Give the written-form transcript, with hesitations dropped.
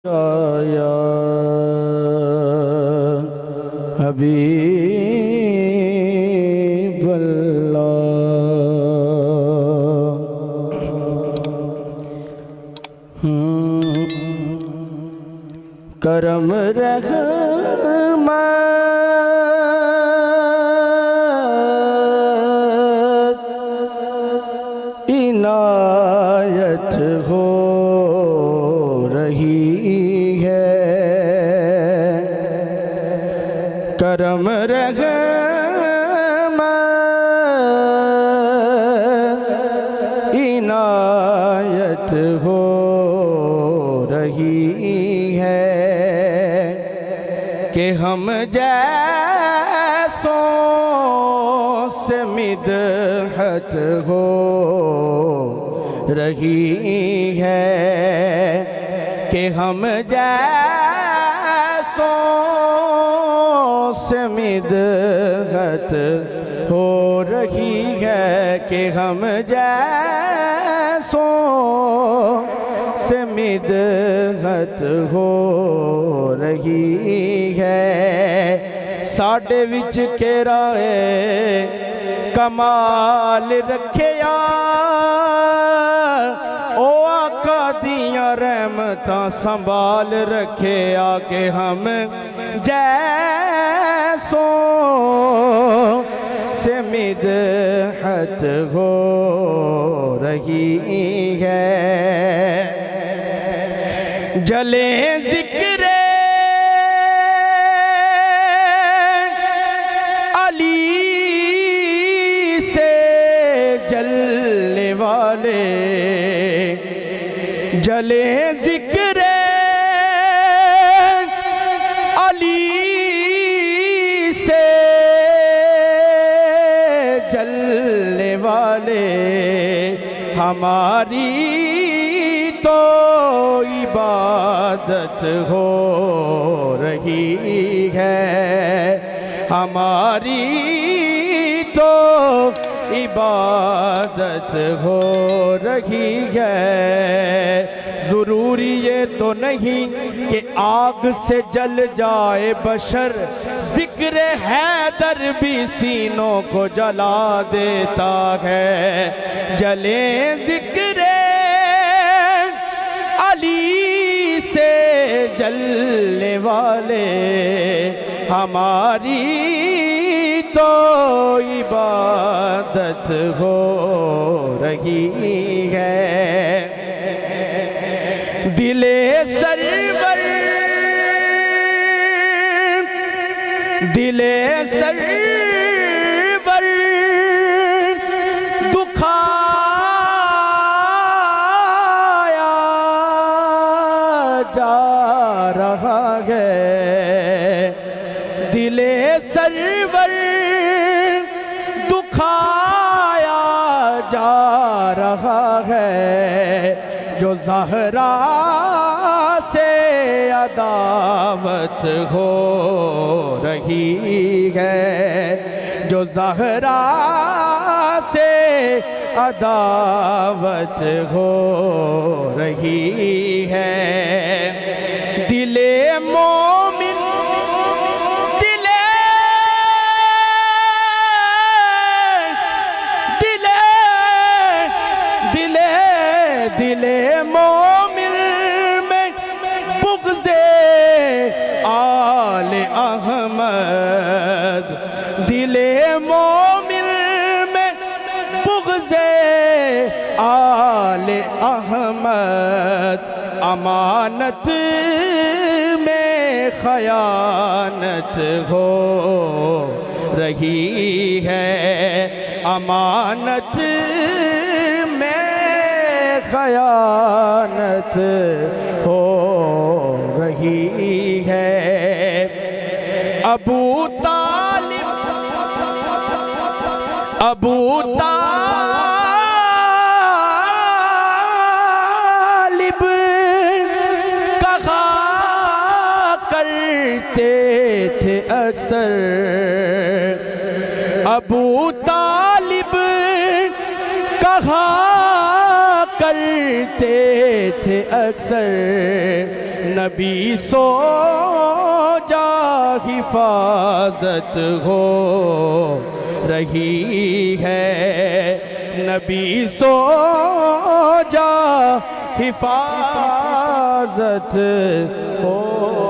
یا حبیب اللہ، کرم رحمت عنایت ہو رہی ہے، کرم رحمت عنایت ہو رہی ہے، کہ ہم جیسوں سے مدحت ہو رہی ہے، کہ ہم جیسوں سے مدحت ہو رہی ہے، کہ ہم جیسوں سے مدحت ہو رہی ہے، ساڈے وچ کیڑا کمال رکھیا، او آقا دیاں رحمتاں سنبھال رکھے، کہ ہم جیسوں سے مدحت ہو رہی ہے، جلے ذکر علی سے جلنے والے، جلے ذکر علی سے جلنے والے، ہماری تو عبادت ہو رہی ہے، ہماری تو عبادت ہو رہی ہے، ضروری یہ تو نہیں کہ آگ سے جل جائے بشر، ذکر حیدر بھی سینوں کو جلا دیتا ہے، جلے ذکر علی سے جلنے والے، ہماری تو عبادت ہو رہی ہے، دل سرور دل سرور دکھایا جا رہا ہے، دل سرور دکھایا جا رہا ہے، جو زہرا سے عداوت ہو رہی ہے، جو زہرا سے عداوت ہو رہی ہے، دل مومن دل مومن میں بغض آل احمد، دل مومن میں بغض آل احمد، امانت میں خیانت ہو رہی ہے، امانت میں خیانت ہو رہی ہے، ابو طالب کہا کرتے تھے اکثر، ابو طالب کہا کرتے تھے اکثر، نبی سو جا حفاظت ہو رہی ہے نبی سو جا حفاظت ہو